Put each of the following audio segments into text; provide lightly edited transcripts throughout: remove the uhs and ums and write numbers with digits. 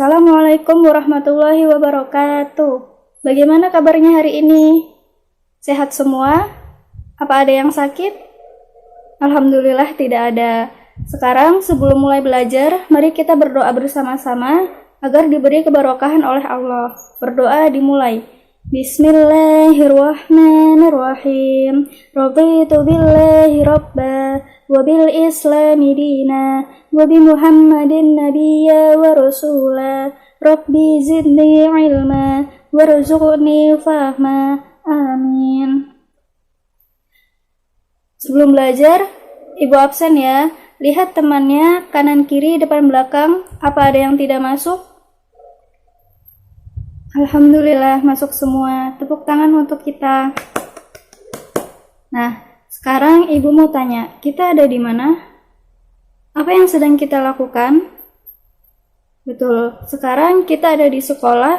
Assalamualaikum warahmatullahi wabarakatuh. Bagaimana kabarnya hari ini? Sehat semua? Apa ada yang sakit? Alhamdulillah tidak ada. Sekarang sebelum mulai belajar, mari kita berdoa bersama-sama agar diberi keberkahan oleh Allah. Berdoa dimulai. Bismillahirrahmanirrahim. Raditu billahi rabba wa bil islami dina wa bi Muhammadin nabiyya wa rasula. Rabbi zidni ilma warzuqni fahma. Amin. Sebelum belajar, Ibu absen ya. Lihat temannya kanan kiri depan belakang. Apa ada yang tidak masuk? Alhamdulillah masuk semua. Tepuk tangan untuk kita. Nah, sekarang Ibu mau tanya, kita ada di mana? Apa yang sedang kita lakukan? Betul, sekarang kita ada di sekolah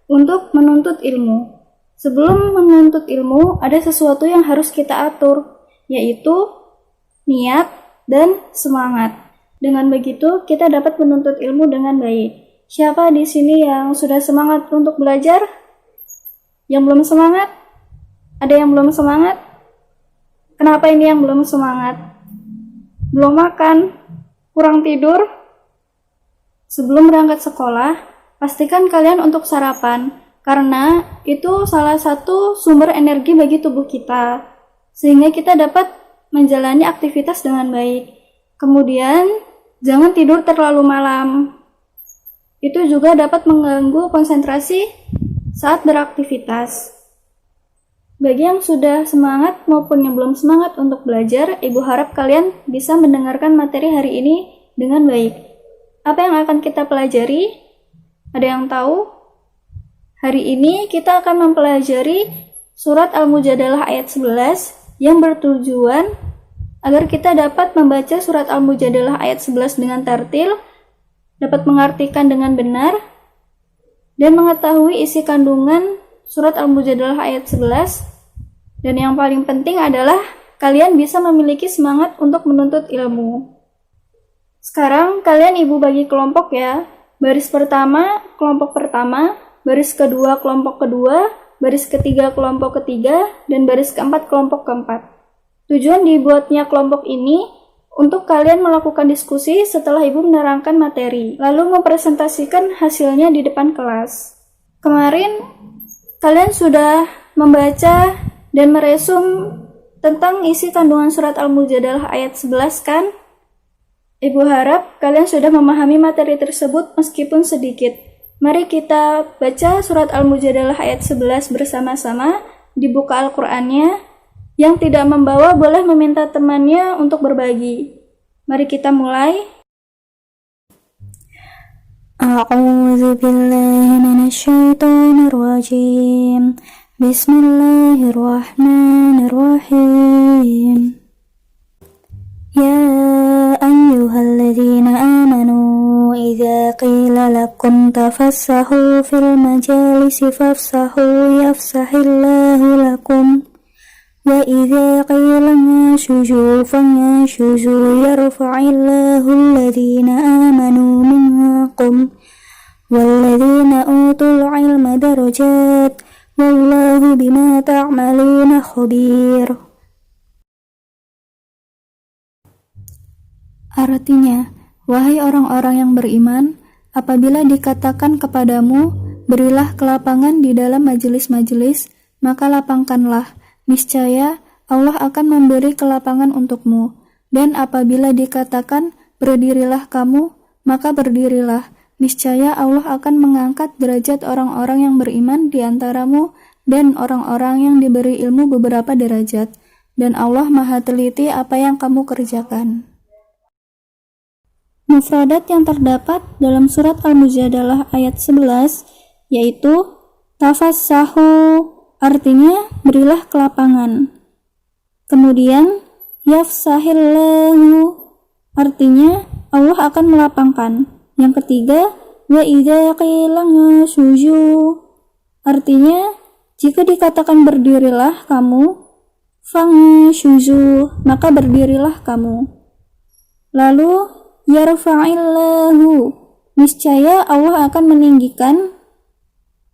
untuk menuntut ilmu. Sebelum menuntut ilmu, ada sesuatu yang harus kita atur, yaitu niat dan semangat. Dengan begitu, kita dapat menuntut ilmu dengan baik. Siapa di sini yang sudah semangat untuk belajar? Yang belum semangat? Ada yang belum semangat? Kenapa ini yang belum semangat? Belum makan? Kurang tidur? Sebelum berangkat sekolah, pastikan kalian untuk sarapan, karena itu salah satu sumber energi bagi tubuh kita, sehingga kita dapat menjalani aktivitas dengan baik. Kemudian, jangan tidur terlalu malam. Itu juga dapat mengganggu konsentrasi saat beraktivitas. Bagi yang sudah semangat maupun yang belum semangat untuk belajar, Ibu harap kalian bisa mendengarkan materi hari ini dengan baik. Apa yang akan kita pelajari? Ada yang tahu? Hari ini kita akan mempelajari surat Al-Mujadalah ayat 11 yang bertujuan agar kita dapat membaca surat Al-Mujadalah ayat 11 dengan tartil, dapat mengartikan dengan benar, dan mengetahui isi kandungan surat Al-Mujadalah ayat 11. Dan yang paling penting adalah kalian bisa memiliki semangat untuk menuntut ilmu. Sekarang kalian Ibu bagi kelompok ya. Baris pertama, kelompok pertama, baris kedua, kelompok kedua, baris ketiga, kelompok ketiga, dan baris keempat, kelompok keempat. Tujuan dibuatnya kelompok ini untuk kalian melakukan diskusi setelah Ibu menerangkan materi, lalu mempresentasikan hasilnya di depan kelas. Kemarin, kalian sudah membaca dan meresum tentang isi kandungan surat Al-Mujadalah ayat 11 kan? Ibu harap kalian sudah memahami materi tersebut meskipun sedikit. Mari kita baca surat Al-Mujadalah ayat 11 bersama-sama, dibuka Al-Qur'annya. Yang tidak membawa boleh meminta temannya untuk berbagi. Mari kita mulai. A'udzu billahi minasyaitonir rajim. Bismillahirrahmanirrahim. Ya ayyuhalladzina amanu idza qila lakum tafassahu fil majalisi fafsahu yafsahillahu lakum. وَإِذَا قِيلَ انشُزُوا فَانشُزُوا يَرْفَعِ اللَّهُ الَّذِينَ آمَنُوا مِنكُمْ وَالَّذِينَ أُوتُوا الْعِلْمَ دَرَجَاتٍ وَاللَّهُ بِمَا تَعْمَلُونَ خَبِيرٌ. Artinya, wahai orang-orang yang beriman, apabila dikatakan kepadamu, berilah kelapangan di dalam majelis-majelis, maka lapangkanlah. Niscaya Allah akan memberi kelapangan untukmu. Dan apabila dikatakan berdirilah kamu, maka berdirilah. Niscaya Allah akan mengangkat derajat orang-orang yang beriman di antaramu dan orang-orang yang diberi ilmu beberapa derajat. Dan Allah Maha teliti apa yang kamu kerjakan. Mufradat yang terdapat dalam surat Al-Mujadalah ayat 11 yaitu tafassahu, artinya berilah kelapangan. Kemudian yafsahillahu, artinya Allah akan melapangkan. Yang ketiga, wa idza qila suju, artinya jika dikatakan berdirilah kamu, fangshuzu, maka berdirilah kamu. Lalu yarfa'illahu, Niscaya Allah akan meninggikan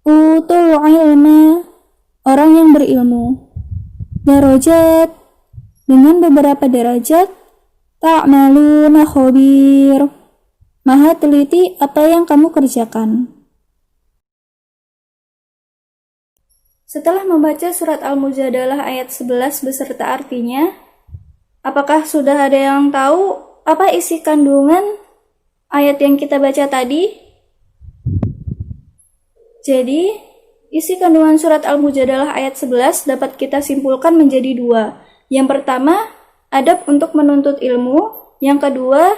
utul ilma, orang yang berilmu, darajat, dengan beberapa derajat, ta'maluna khabir, maha teliti apa yang kamu kerjakan. Setelah membaca surat Al-Mujadalah ayat 11 beserta artinya, apakah sudah ada yang tahu apa isi kandungan ayat yang kita baca tadi? Jadi, isi kandungan surat Al-Mujadalah ayat 11 dapat kita simpulkan menjadi dua. Yang pertama, adab untuk menuntut ilmu. Yang kedua,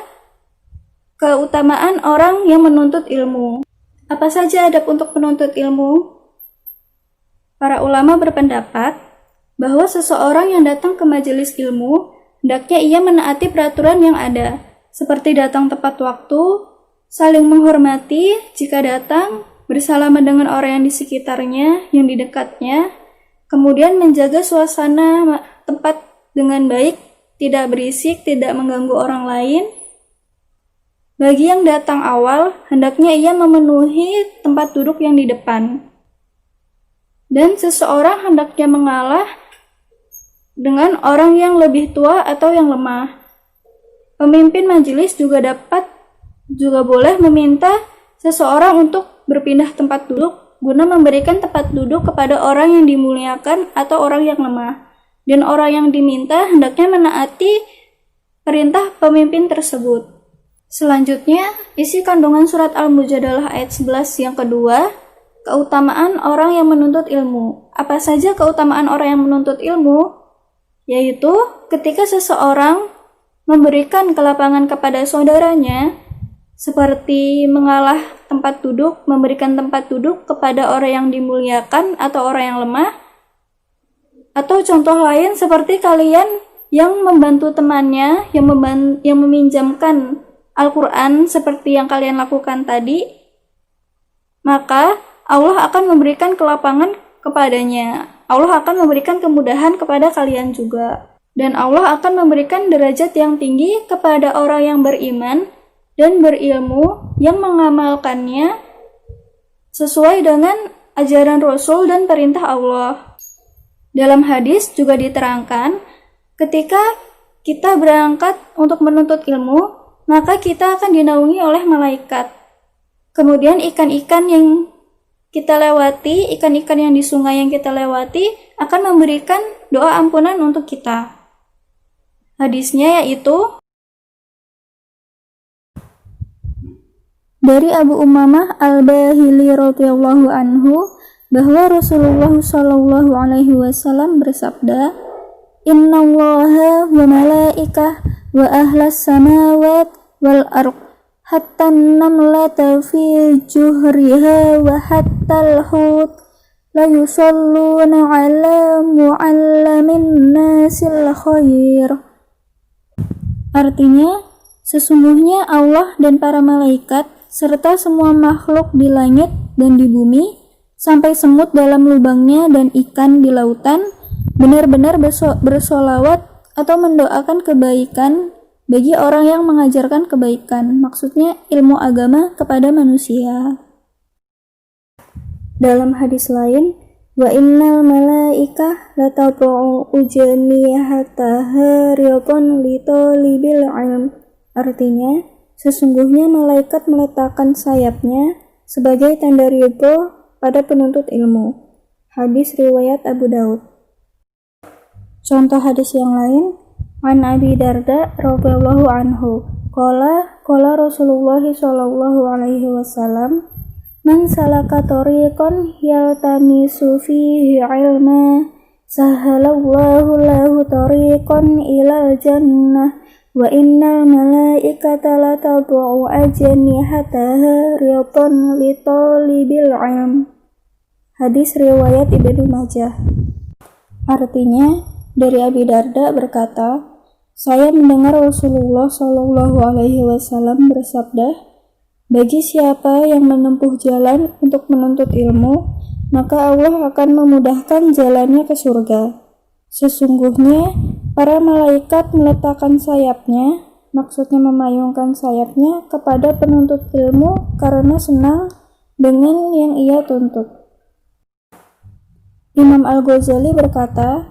keutamaan orang yang menuntut ilmu. Apa saja adab untuk menuntut ilmu? Para ulama berpendapat bahwa seseorang yang datang ke majelis ilmu, hendaknya ia menaati peraturan yang ada, seperti datang tepat waktu, saling menghormati jika datang, bersalaman dengan orang yang di sekitarnya, yang di dekatnya, kemudian menjaga suasana tempat dengan baik, tidak berisik, tidak mengganggu orang lain. Bagi yang datang awal, hendaknya ia memenuhi tempat duduk yang di depan. Dan seseorang hendaknya mengalah dengan orang yang lebih tua atau yang lemah. Pemimpin majelis juga boleh meminta seseorang untuk berpindah tempat duduk guna memberikan tempat duduk kepada orang yang dimuliakan atau orang yang lemah. Dan orang yang diminta hendaknya menaati perintah pemimpin tersebut. Selanjutnya, isi kandungan surat Al-Mujadalah ayat 11 yang kedua, keutamaan orang yang menuntut ilmu. Apa saja keutamaan orang yang menuntut ilmu? Yaitu ketika seseorang memberikan kelapangan kepada saudaranya, seperti mengalah tempat duduk, memberikan tempat duduk kepada orang yang dimuliakan atau orang yang lemah, atau contoh lain seperti kalian yang membantu temannya, yang meminjamkan Al-Quran seperti yang kalian lakukan tadi, maka Allah akan memberikan kelapangan kepadanya. Allah akan memberikan kemudahan kepada kalian juga. Dan Allah akan memberikan derajat yang tinggi kepada orang yang beriman dan berilmu yang mengamalkannya sesuai dengan ajaran Rasul dan perintah Allah. Dalam hadis juga diterangkan, ketika kita berangkat untuk menuntut ilmu, maka kita akan dinaungi oleh malaikat. Kemudian ikan-ikan yang kita lewati, ikan-ikan yang di sungai yang kita lewati akan memberikan doa ampunan untuk kita. Hadisnya yaitu dari Abu Umamah Al-Bahili radhiyallahu anhu bahwa Rasulullah shallallahu alaihi wasallam bersabda, "Innallaha wa malaikah wa ahlas samawat wal ardh hatta namlata fi juhriha wa hatta al-hut la yusalluna ala mu'allamin nasil khair." Artinya, sesungguhnya Allah dan para malaikat serta semua makhluk di langit dan di bumi, sampai semut dalam lubangnya dan ikan di lautan, benar-benar bersolawat atau mendoakan kebaikan bagi orang yang mengajarkan kebaikan, maksudnya ilmu agama kepada manusia. Dalam hadis lain, wa innal malaikah latad'u ujaniyahataha riyadhan li talibil ilm. Artinya, sesungguhnya malaikat meletakkan sayapnya sebagai tanda ridho pada penuntut ilmu. Hadis riwayat Abu Daud. Contoh hadis yang lain, An Abi Darda radhiyallahu anhu, qala Rasulullah sallallahu alaihi wasallam, man salaka tariqan yaltamisu fihi ilma sahalallahu lahu tariqan ilal jannah wa innal malaikata latad'u ajnihataha riyadhan li talibil ilm. Hadis riwayat Ibnu Majah. Artinya, dari Abi Darda berkata, saya mendengar Rasulullah Shallallahu Alaihi Wasallam bersabda, bagi siapa yang menempuh jalan untuk menuntut ilmu, maka Allah akan memudahkan jalannya ke surga. Sesungguhnya, para malaikat meletakkan sayapnya maksudnya memayungkan sayapnya kepada penuntut ilmu karena senang dengan yang ia tuntut. Imam Al-Ghazali berkata,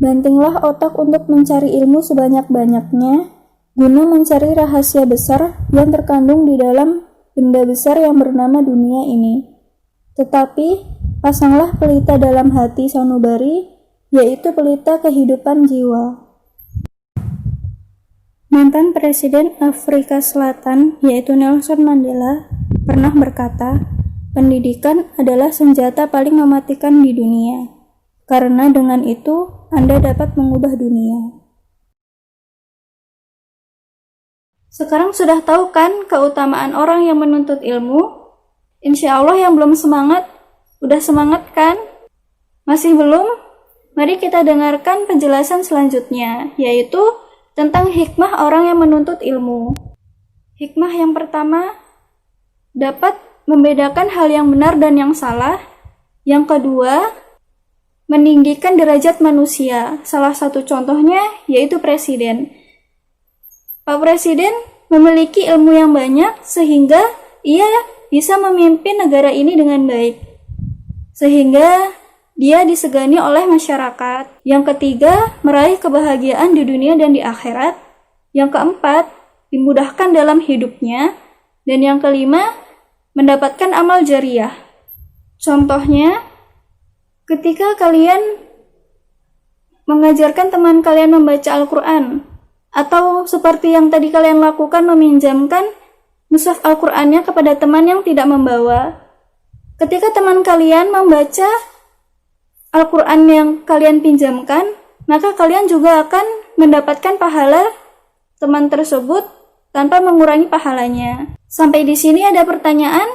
"Bantinglah otak untuk mencari ilmu sebanyak-banyaknya, guna mencari rahasia besar yang terkandung di dalam benda besar yang bernama dunia ini. Tetapi, pasanglah pelita dalam hati sanubari, yaitu pelita kehidupan jiwa." Mantan Presiden Afrika Selatan, yaitu Nelson Mandela, pernah berkata, "Pendidikan adalah senjata paling mematikan di dunia, karena dengan itu Anda dapat mengubah dunia." Sekarang sudah tahu kan keutamaan orang yang menuntut ilmu? Insya Allah yang belum semangat, udah semangat kan? Masih belum? Mari kita dengarkan penjelasan selanjutnya, yaitu tentang hikmah orang yang menuntut ilmu. Hikmah yang pertama, dapat membedakan hal yang benar dan yang salah. Yang kedua, meninggikan derajat manusia. Salah satu contohnya yaitu presiden. Pak Presiden memiliki ilmu yang banyak sehingga ia bisa memimpin negara ini dengan baik, sehingga dia disegani oleh masyarakat. Yang ketiga, meraih kebahagiaan di dunia dan di akhirat. Yang keempat, dimudahkan dalam hidupnya. Dan yang kelima, mendapatkan amal jariah. Contohnya, ketika kalian mengajarkan teman kalian membaca Al-Quran, atau seperti yang tadi kalian lakukan, meminjamkan mushaf Al-Qurannya kepada teman yang tidak membawa. Ketika teman kalian membaca Al-Quran yang kalian pinjamkan, maka kalian juga akan mendapatkan pahala teman tersebut tanpa mengurangi pahalanya. Sampai di sini ada pertanyaan?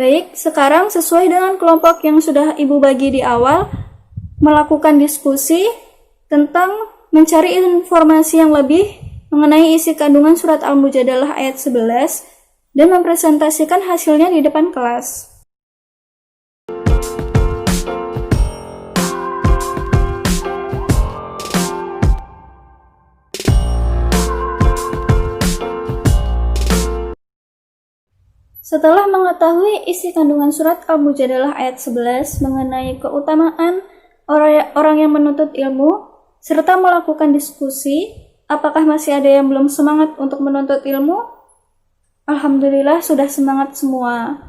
Baik, sekarang sesuai dengan kelompok yang sudah Ibu bagi di awal, melakukan diskusi tentang mencari informasi yang lebih mengenai isi kandungan surat Al-Mujadalah ayat 11 dan mempresentasikan hasilnya di depan kelas. Setelah mengetahui isi kandungan surat Al-Mujadalah ayat 11 mengenai keutamaan orang yang menuntut ilmu, serta melakukan diskusi, apakah masih ada yang belum semangat untuk menuntut ilmu? Alhamdulillah sudah semangat semua.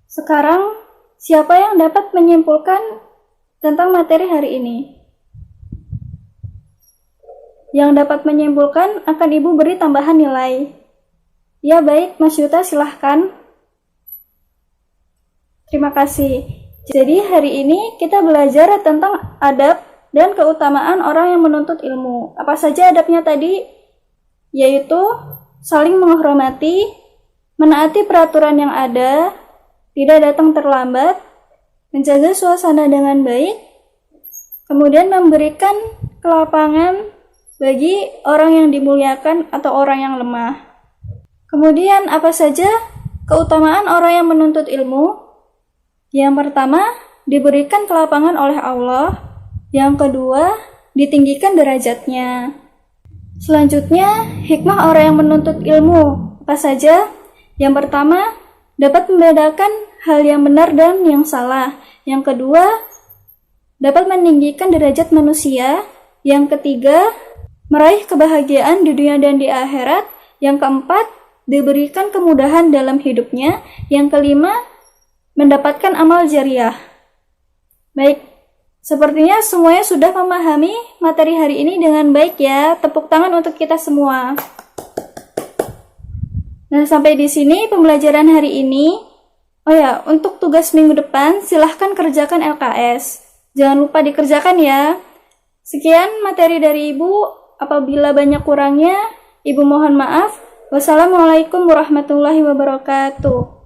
Sekarang, siapa yang dapat menyimpulkan tentang materi hari ini? Yang dapat menyimpulkan akan Ibu beri tambahan nilai. Ya baik, Mas Yuta silahkan. Terima kasih. Jadi hari ini kita belajar tentang adab dan keutamaan orang yang menuntut ilmu. Apa saja adabnya tadi? Yaitu saling menghormati, menaati peraturan yang ada, tidak datang terlambat, menjaga suasana dengan baik, kemudian memberikan kelapangan bagi orang yang dimuliakan atau orang yang lemah. Kemudian apa saja keutamaan orang yang menuntut ilmu? Yang pertama, diberikan kelapangan oleh Allah. Yang kedua, ditinggikan derajatnya. Selanjutnya, hikmah orang yang menuntut ilmu apa saja? Yang pertama, dapat membedakan hal yang benar dan yang salah. Yang kedua, dapat meninggikan derajat manusia. Yang ketiga, meraih kebahagiaan di dunia dan di akhirat. Yang keempat, diberikan kemudahan dalam hidupnya. Yang kelima, mendapatkan amal jariah. Baik, sepertinya semuanya sudah memahami materi hari ini dengan baik ya. Tepuk tangan untuk kita semua. Nah, sampai di sini pembelajaran hari ini. Oh ya, untuk tugas minggu depan silahkan kerjakan LKS. Jangan lupa dikerjakan ya. Sekian materi dari Ibu. Apabila banyak kurangnya, Ibu mohon maaf. Wassalamualaikum warahmatullahi wabarakatuh.